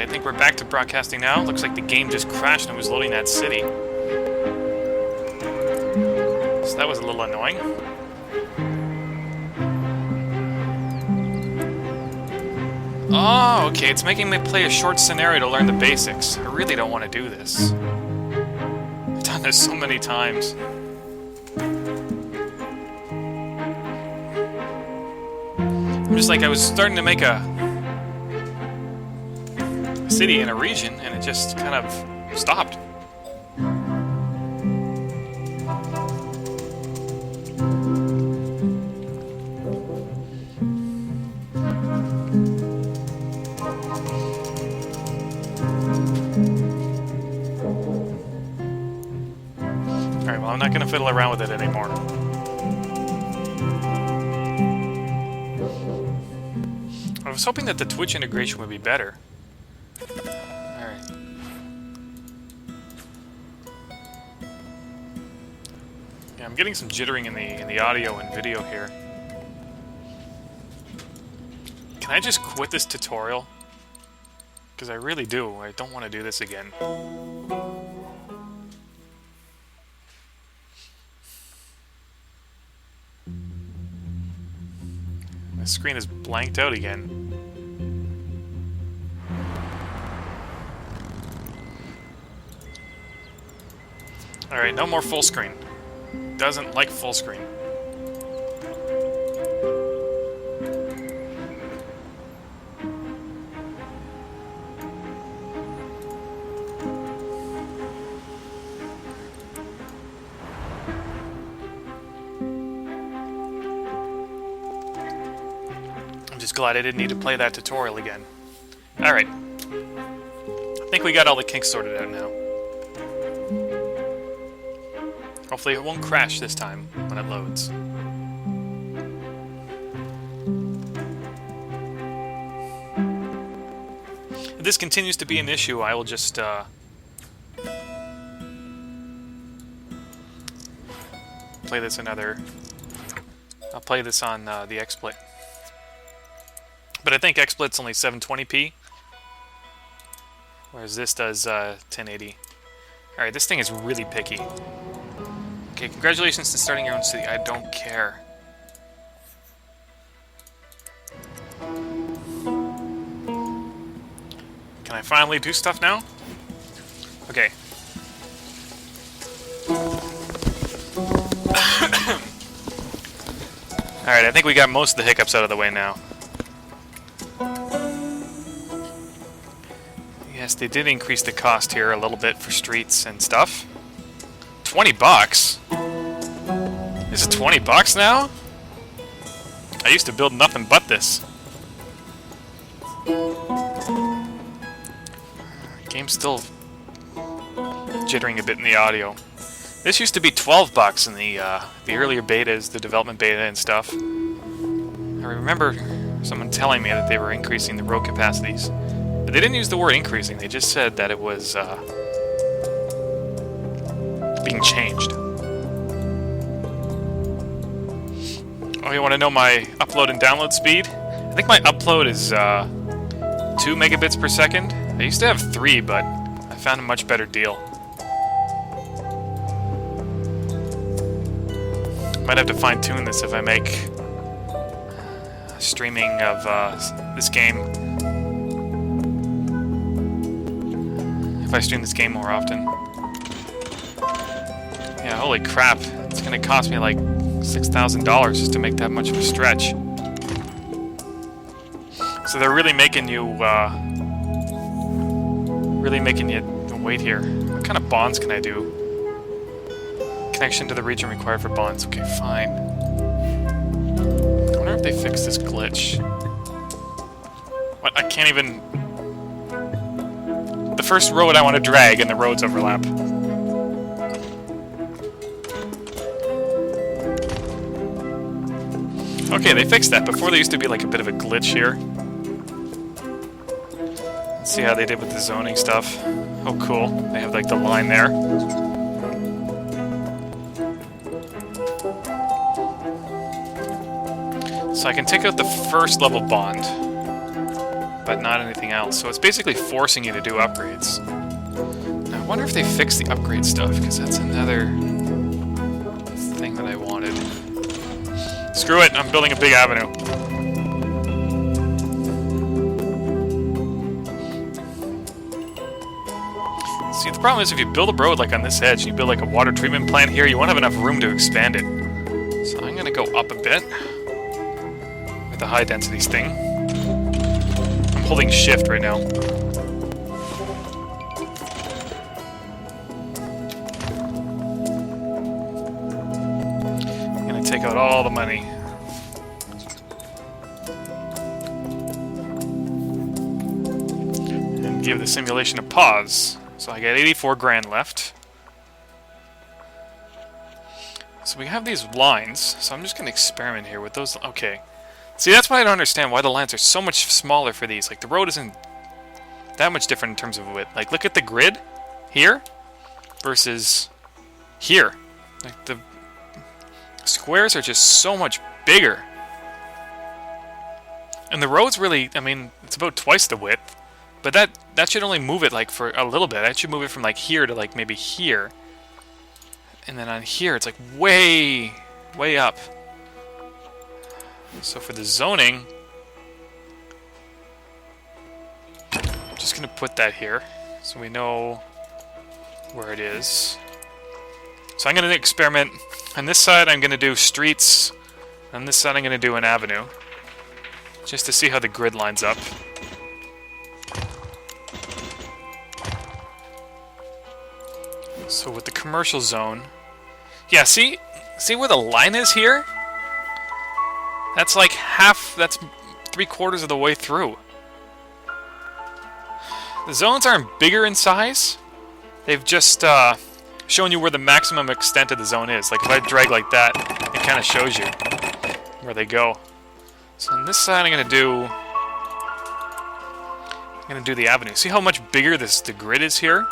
I think we're back to broadcasting now. Looks like the game just crashed and was loading that city. So that was a little annoying. Oh, okay, it's making me play a short scenario to learn the basics. I really don't want to do this. I've done this so many times. I'm just like, I was starting to make a city in a region, and it just kind of stopped. Alright, well, I'm not going to fiddle around with it anymore. I was hoping that the Twitch integration would be better. Alright. Yeah, I'm getting some jittering in the audio and video here. Can I just quit this tutorial? Because I really do. I don't want to do this again. My screen is blanked out again. Alright, no more full screen. Doesn't like full screen. I'm just glad I didn't need to play that tutorial again. Alright. I think we got all the kinks sorted out now. Hopefully it won't crash this time when it loads. If this continues to be an issue, I will just play this another... I'll play this on the XSplit. But I think XSplit's only 720p, whereas this does 1080. Alright, this thing is really picky. Okay, congratulations to starting your own city. I don't care. Can I finally do stuff now? Okay. Alright, I think we got most of the hiccups out of the way now. Yes, they did increase the cost here a little bit for streets and stuff. 20 bucks? Is it 20 bucks now? I used to build nothing but this. Game's still jittering a bit in the audio. This used to be 12 bucks in the earlier betas, the development beta and stuff. I remember someone telling me that they were increasing the road capacities. But they didn't use the word increasing, they just said that it was being changed. Oh, you want to know my upload and download speed? I think my upload is 2 megabits per second. I used to have 3, but I found a much better deal. Might have to fine-tune this if I make streaming of this game. If I stream this game more often. Yeah, holy crap. It's gonna cost me like $6,000 just to make that much of a stretch. So they're really making you, wait here. What kind of bonds can I do? Connection to the region required for bonds. Okay, fine. I wonder if they fixed this glitch. What? I can't even... The first road I want to drag and the roads overlap. Okay, they fixed that. Before there used to be like a bit of a glitch here. Let's see how they did with the zoning stuff. Oh, cool. They have like the line there. So I can take out the first level bond. but not anything else. So it's basically forcing you to do upgrades. Now, I wonder if they fixed the upgrade stuff, because that's another thing that I wanted. Screw it, I'm building a big avenue. See, the problem is if you build a road like on this edge, and you build like a water treatment plant here, you won't have enough room to expand it. So I'm going to go up a bit with the high densities thing. I'm holding shift right now. I'm going to take out all the money. And give the simulation a pause. So I got 84 grand left. So we have these lines, so I'm just going to experiment here with those. Okay. See, that's why I don't understand why the lines are so much smaller for these. Like, the road isn't that much different in terms of width. Like, look at the grid here versus here. Like, the squares are just so much bigger. And the road's really, I mean, it's about twice the width. But that should only move it, like, for a little bit. That should move it from, like, here to, like, maybe here. And then on here, it's, like, way, way up. So for the zoning, I'm just going to put that here so we know where it is. So I'm going to experiment. On this side, I'm going to do streets. On this side, I'm going to do an avenue. Just to see how the grid lines up. So with the commercial zone, yeah, see where the line is here? That's like half, that's 3/4 of the way through. The zones aren't bigger in size. They've just shown you where the maximum extent of the zone is. Like if I drag like that, it kind of shows you where they go. So on this side, I'm gonna do the avenue. See how much bigger the grid is here?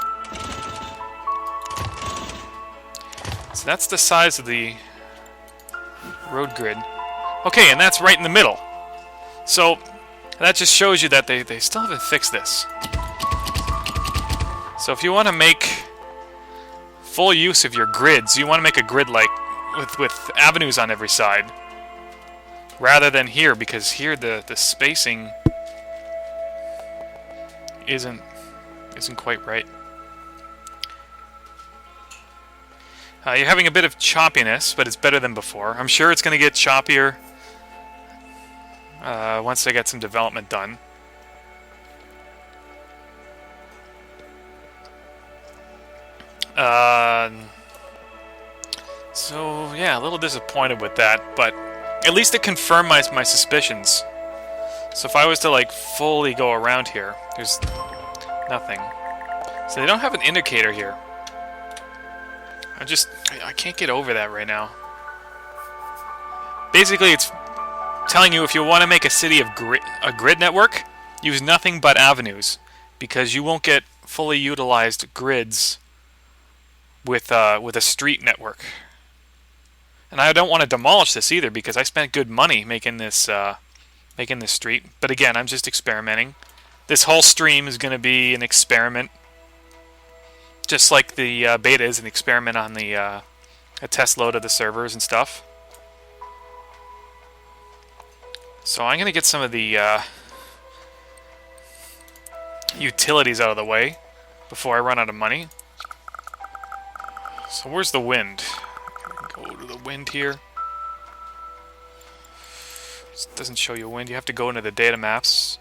So that's the size of the road grid. Okay, and that's right in the middle. So that just shows you that they still haven't fixed this. So if you want to make full use of your grids, you want to make a grid like with avenues on every side, rather than here, because here the spacing isn't quite right. You're having a bit of choppiness, but it's better than before. I'm sure it's going to get choppier once I get some development done. So, yeah, a little disappointed with that, but at least it confirmed my suspicions. So if I was to, like, fully go around here, there's nothing. So they don't have an indicator here. I can't get over that right now. Basically, it's telling you if you want to make a city of a grid network, use nothing but avenues, because you won't get fully utilized grids with a street network. And I don't want to demolish this either, because I spent good money making this street. But again, I'm just experimenting. This whole stream is going to be an experiment. Just like the beta is an experiment on a test load of the servers and stuff. So I'm going to get some of the utilities out of the way before I run out of money. So where's the wind? Go to the wind here. It doesn't show you wind. You have to go into the data maps.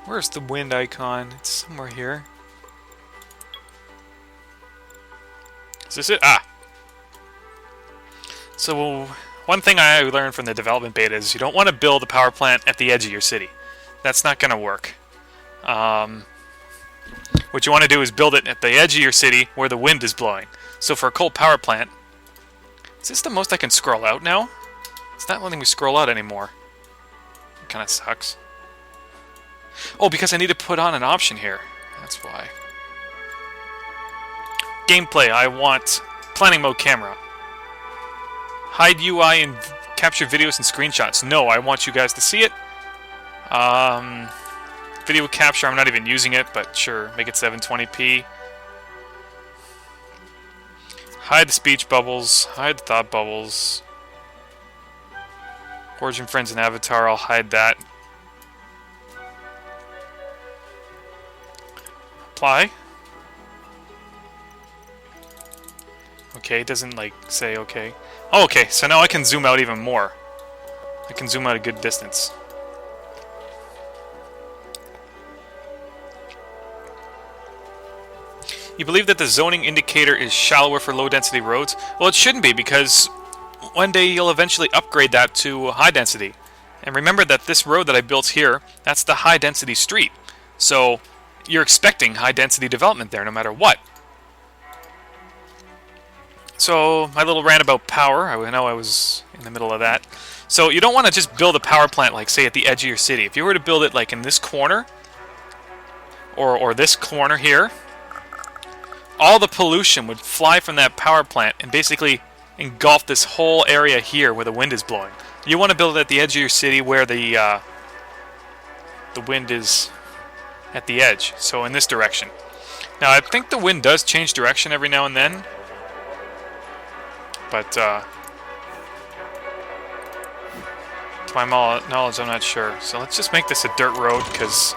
Where's the wind icon? It's somewhere here. Is this it? Ah! So, one thing I learned from the development beta is you don't want to build a power plant at the edge of your city. That's not going to work. What you want to do is build it at the edge of your city where the wind is blowing. So for a coal power plant... Is this the most I can scroll out now? It's not letting me scroll out anymore. It kind of sucks. Oh, because I need to put on an option here. That's why. Gameplay, I want planning mode camera. Hide UI and capture videos and screenshots. No, I want you guys to see it. Video capture, I'm not even using it, but sure, make it 720p. Hide the speech bubbles, hide the thought bubbles. Origin, friends, and avatar, I'll hide that. Apply. Okay, it doesn't like say okay. Oh, okay, so now I can zoom out even more. I can zoom out a good distance. You believe that the zoning indicator is shallower for low density roads? Well, it shouldn't be, because one day you'll eventually upgrade that to high density. And remember that this road that I built here, that's the high density street. So you're expecting high density development there no matter what. So my little rant about power, I know I was in the middle of that. So you don't want to just build a power plant like, say, at the edge of your city. If you were to build it like in this corner, or this corner here, all the pollution would fly from that power plant and basically engulf this whole area here where the wind is blowing. You want to build it at the edge of your city where the wind is at the edge, so in this direction. Now, I think the wind does change direction every now and then, but to my knowledge, I'm not sure. So let's just make this a dirt road, because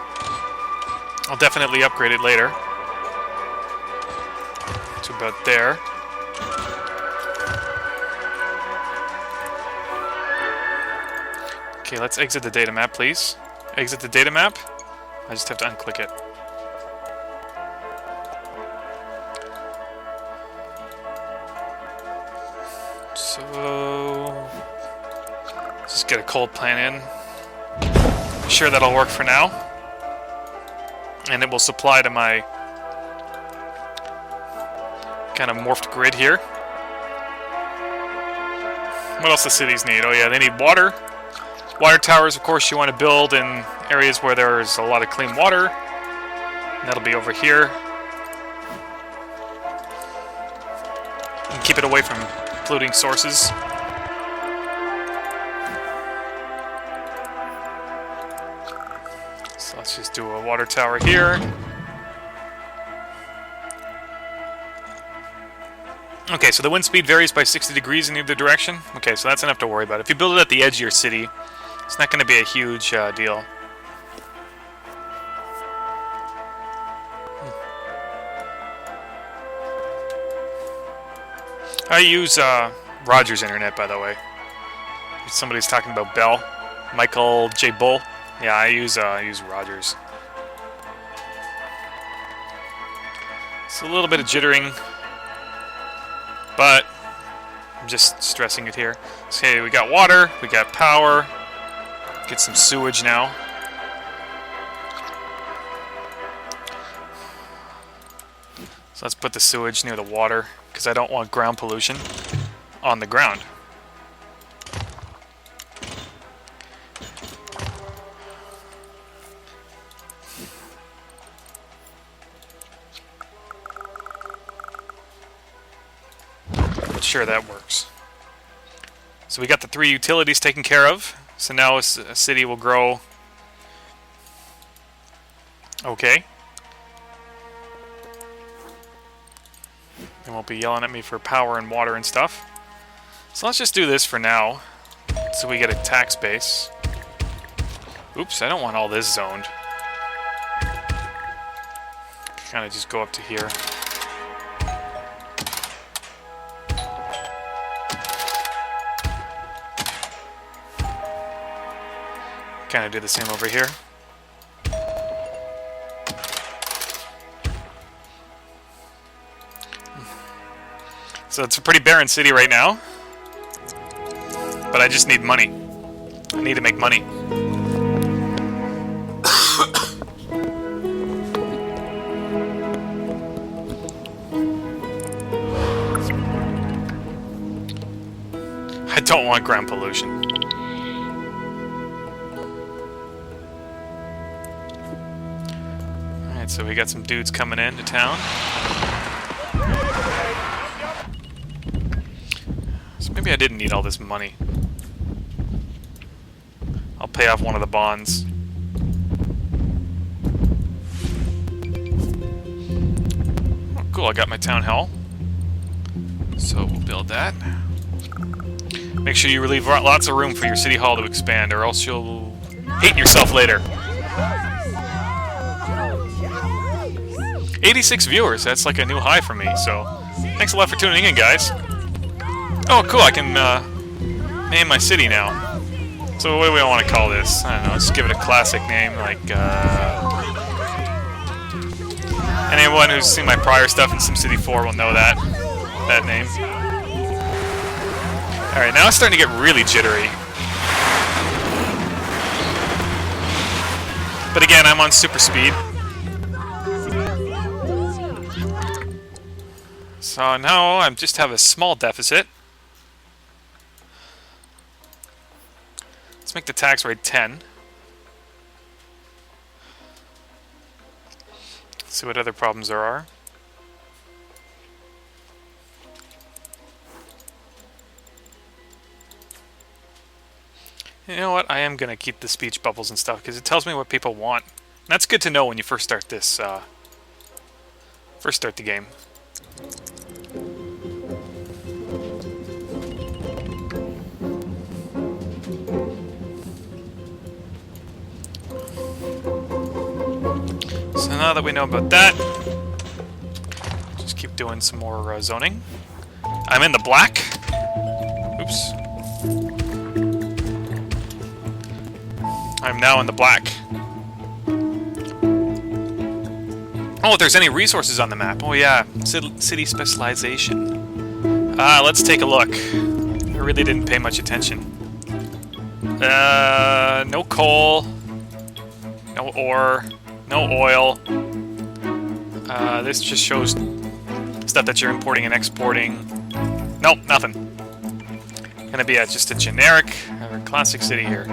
I'll definitely upgrade it later. To about there. Okay, let's exit the data map, please. Exit the data map. I just have to unclick it. So let's just get a cold plant in. Sure, that'll work for now. And it will supply to my kind of morphed grid here. What else do cities need? Oh yeah, they need water. Water towers, of course, you want to build in areas where there's a lot of clean water. And that'll be over here. And keep it away from polluting sources. So let's just do a water tower here. Okay, so the wind speed varies by 60 degrees in either direction. Okay, so that's enough to worry about. If you build it at the edge of your city, it's not going to be a huge deal. I use Roger's internet, by the way. If somebody's talking about Bell. Michael J. Bull. Yeah, I use Roger's. It's a little bit of jittering, but I'm just stressing it here. Okay, we got water, we got power. Get some sewage now. So let's put the sewage near the water, because I don't want ground pollution on the ground. But sure, that works. So we got the 3 utilities taken care of. So now a city will grow. Okay. They won't be yelling at me for power and water and stuff. So let's just do this for now, so we get a tax base. Oops, I don't want all this zoned. Kind of just go up to here. Kind of do the same over here. So it's a pretty barren city right now, but I just need money. I need to make money. I don't want ground pollution. Alright, so we got some dudes coming into town. So maybe I didn't need all this money. I'll pay off one of the bonds. Oh, cool, I got my town hall. So we'll build that. Make sure you leave lots of room for your city hall to expand, or else you'll hate yourself later. 86 viewers, that's like a new high for me, so thanks a lot for tuning in, guys. Oh, cool, I can name my city now. So what do we want to call this? I don't know, let's give it a classic name, like, anyone who's seen my prior stuff in SimCity 4 will know that name. Alright, now it's starting to get really jittery. But again, I'm on super speed. So now I just have a small deficit. Let's make the tax rate 10. Let's see what other problems there are. You know what? I am going to keep the speech bubbles and stuff because it tells me what people want. And that's good to know when you first start this, first start the game. So now that we know about that, just keep doing some more zoning. I'm in the black. Oops. I'm now in the black. Oh, if there's any resources on the map. Oh yeah, city specialization. Let's take a look. I really didn't pay much attention. No coal. No ore. No oil. This just shows stuff that you're importing and exporting. Nope, nothing. Gonna be just a generic, classic city here.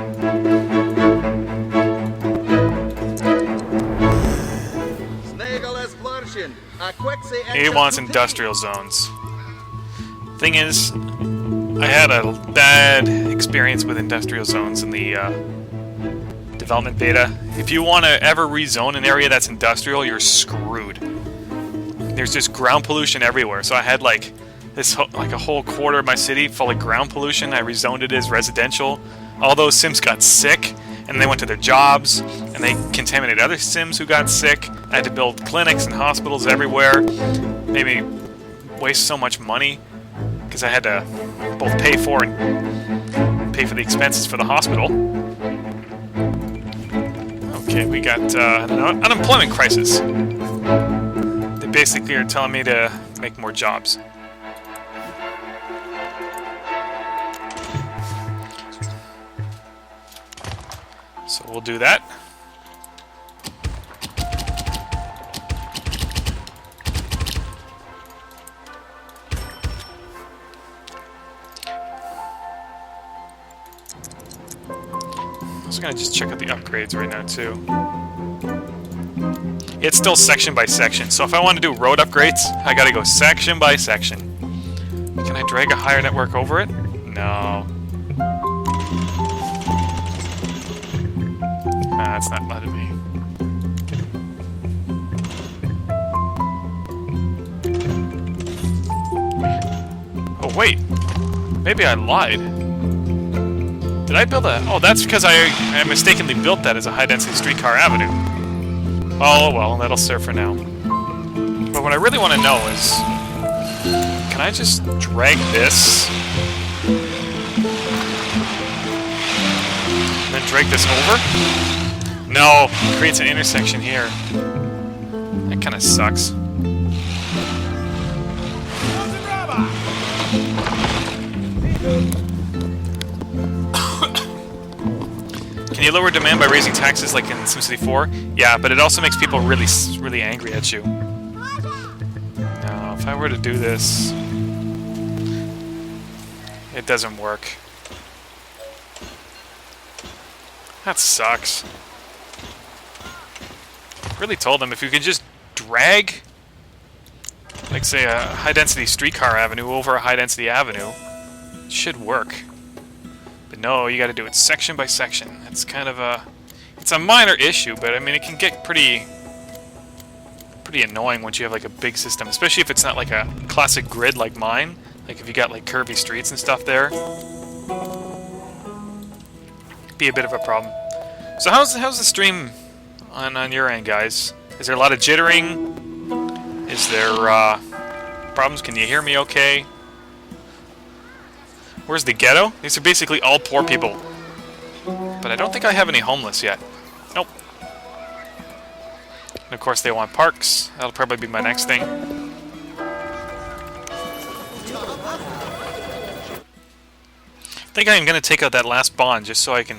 He wants industrial zones. Thing is, I had a bad experience with industrial zones in the development beta. If you want to ever rezone an area that's industrial, you're screwed. There's just ground pollution everywhere. So I had like this like a whole quarter of my city full of ground pollution. I rezoned it as residential. All those Sims got sick, and they went to their jobs, and they contaminated other Sims who got sick. I had to build clinics and hospitals everywhere. Made me waste so much money because I had to both pay for the expenses for the hospital. Okay, we got an unemployment crisis. They basically are telling me to make more jobs. So we'll do that. I'm also gonna just check out the upgrades right now too. It's still section by section, so if I want to do road upgrades, I gotta go section by section. Can I drag a higher network over it? No. Nah, it's not letting me. Oh wait, maybe I lied. Did I build a... Oh, that's because I mistakenly built that as a high-density streetcar avenue. Oh, well, that'll serve for now. But what I really want to know is... Can I just drag this? And then drag this over? No, it creates an intersection here. That kind of sucks. Can you lower demand by raising taxes like in SimCity 4? Yeah, but it also makes people really angry at you. Now, if I were to do this... It doesn't work. That sucks. Really told them if you could just drag, like say a high-density streetcar avenue over a high-density avenue, it should work. But no, you gotta do it section by section. It's kind of a... It's a minor issue, but I mean, it can get pretty annoying once you have like a big system, especially if it's not like a classic grid like mine. Like if you got like curvy streets and stuff there. Be a bit of a problem. So how's the stream on your end, guys? Is there a lot of jittering? Is there problems? Can you hear me okay? Where's the ghetto? These are basically all poor people. But I don't think I have any homeless yet. Nope. And of course they want parks. That'll probably be my next thing. I think I'm going to take out that last bond just so I can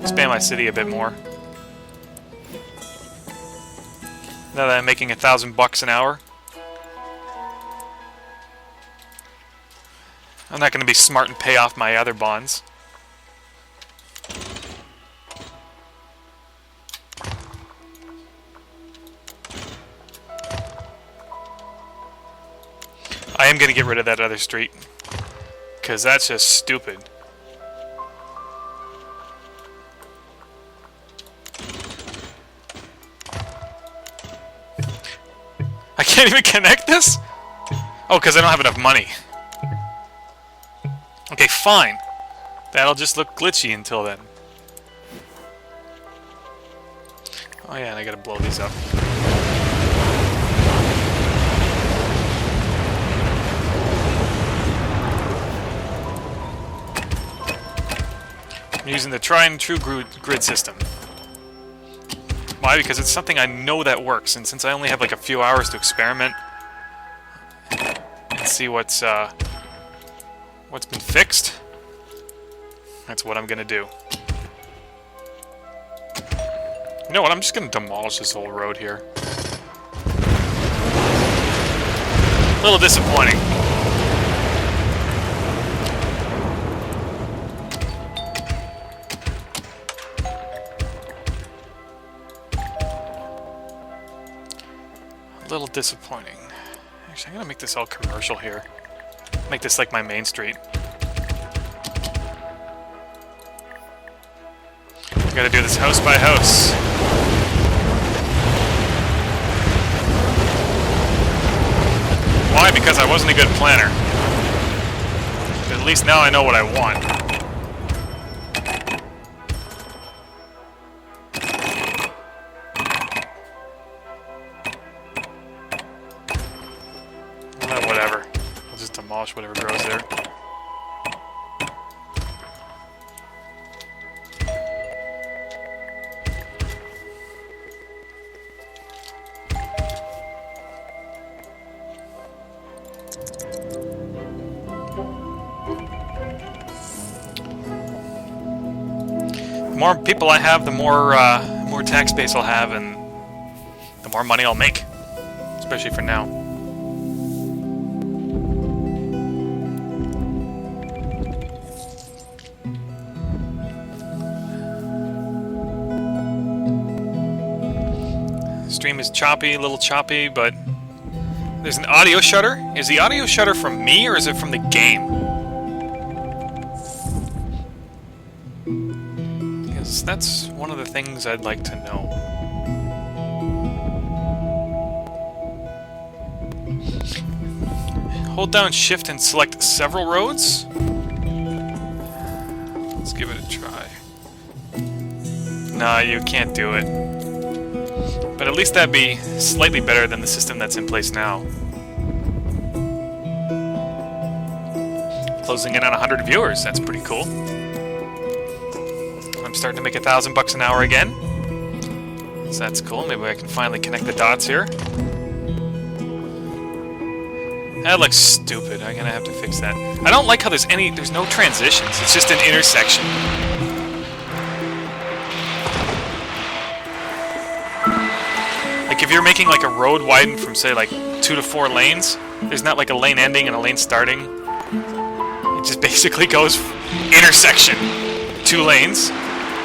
expand my city a bit more. Now that I'm making $1,000 an hour. I'm not going to be smart and pay off my other bonds. I am going to get rid of that other street. Because that's just stupid. I can't even connect this? Oh, because I don't have enough money. Okay, fine. That'll just look glitchy until then. Oh yeah, and I gotta blow these up. I'm using the tried and true grid system. Why? Because it's something I know that works, and since I only have like a few hours to experiment and see what's been fixed, that's what I'm gonna do. You know what? I'm just gonna demolish this whole road here. A little disappointing. A little disappointing. Actually, I'm gonna make this all commercial here. Make this like my main street. I gotta do this house by house. Why? Because I wasn't a good planner. But at least now I know what I want. Whatever. I'll just demolish whatever grows there. The more people I have, the more tax base I'll have, and the more money I'll make. Especially for now. Stream is choppy, a little choppy, but there's an audio shutter. Is the audio shutter from me or is it from the game? Because that's one of the things I'd like to know. Hold down Shift and select several roads. Let's give it a try. Nah, you can't do it. But at least that'd be slightly better than the system that's in place now. Closing in on 100 viewers, that's pretty cool. I'm starting to make $1,000 an hour again. So that's cool, maybe I can finally connect the dots here. That looks stupid, I'm gonna have to fix that. I don't like how there's no transitions, it's just an intersection. Like if you're making like a road widen from say like 2 to 4 lanes, there's not like a lane ending and a lane starting. It just basically goes intersection, 2 lanes,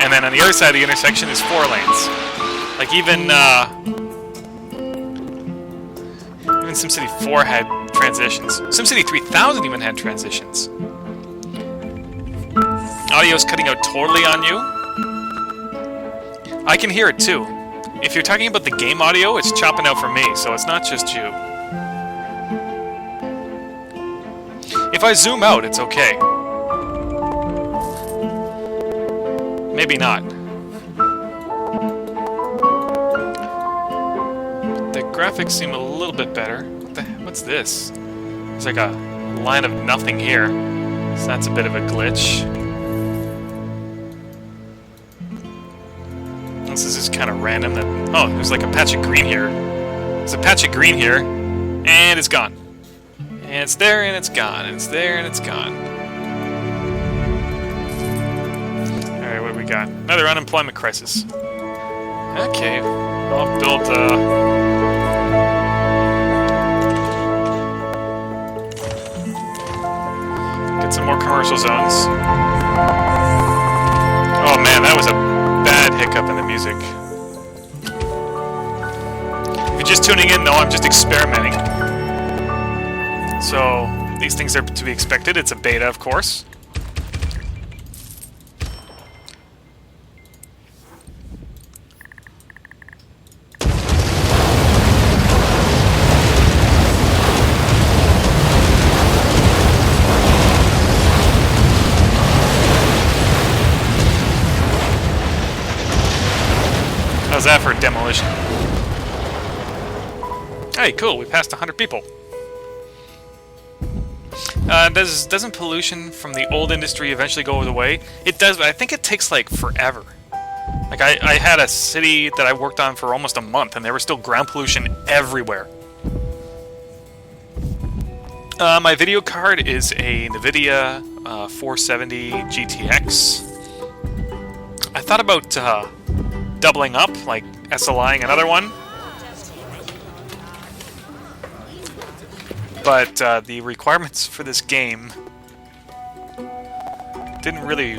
and then on the other side of the intersection is 4 lanes. Like even SimCity 4 had transitions. SimCity 3000 even had transitions. Audio's cutting out totally on you. I can hear it too. If you're talking about the game audio, it's chopping out for me, so it's not just you. If I zoom out, it's okay. Maybe not. The graphics seem a little bit better. What's this? There's like a line of nothing here. So that's a bit of a glitch. This is just kind of random. Oh, there's like a patch of green here. There's a patch of green here, and it's gone. And it's there, and it's gone. And it's there, and it's gone. Alright, what do we got? Another unemployment crisis. Okay, I'll build, get some more commercial zones. Oh man, that was a bad hiccup in the music. If you're just tuning in, no, I'm just experimenting. So, these things are to be expected. It's a beta, of course. How's that for demolition? Hey, cool, we passed 100 people. Doesn't pollution from the old industry eventually go away? It does, but I think it takes, like, forever. Like, I had a city that I worked on for almost a month, and there was still ground pollution everywhere. My video card is a NVIDIA 470 GTX. I thought about doubling up, like SLIing another one. But the requirements for this game didn't really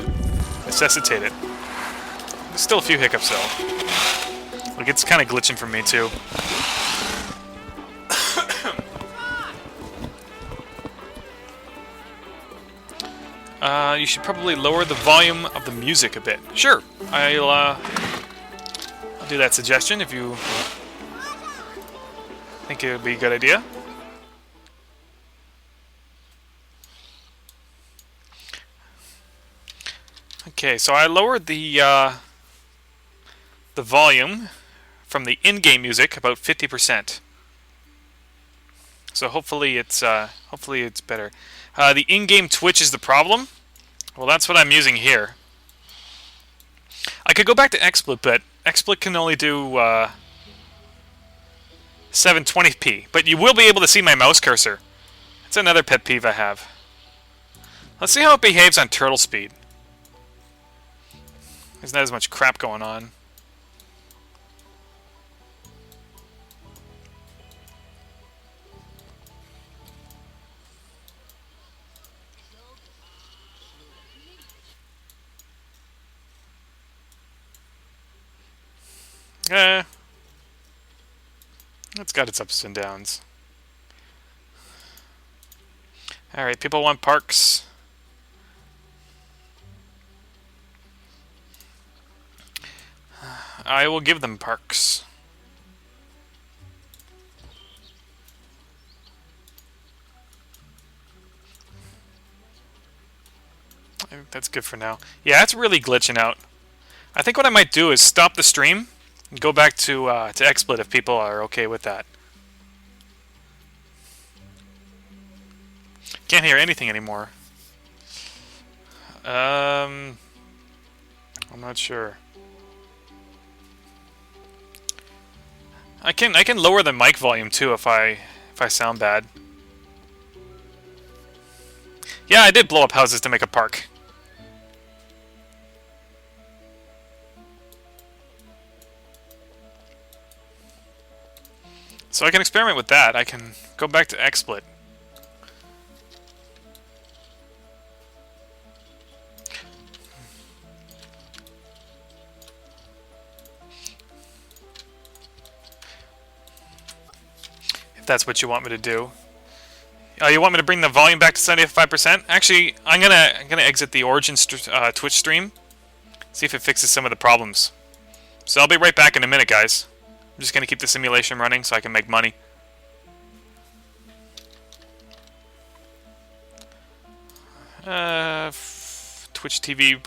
necessitate it. There's still a few hiccups though. Like, it's kind of glitching for me too. You should probably lower the volume of the music a bit. Sure, I'll do that suggestion if you think it would be a good idea. Okay, so I lowered the volume from the in-game music about 50%. So hopefully it's better. The in-game Twitch is the problem. Well, that's what I'm using here. I could go back to XSplit, but XSplit can only do 720p. But you will be able to see my mouse cursor. That's another pet peeve I have. Let's see how it behaves on turtle speed. There's not as much crap going on. It's got its ups and downs. Alright, people want parks. I will give them parks. I think that's good for now. Yeah, it's really glitching out. I think what I might do is stop the stream and go back to XSplit if people are okay with that. Can't hear anything anymore. I'm not sure. I can lower the mic volume too if I sound bad. Yeah, I did blow up houses to make a park. So I can experiment with that. I can go back to XSplit. If that's what you want me to do. Oh, you want me to bring the volume back to 75%? Actually, I'm gonna exit the Origin Twitch stream, see if it fixes some of the problems. So I'll be right back in a minute, guys. I'm just gonna keep the simulation running so I can make money. Twitch TV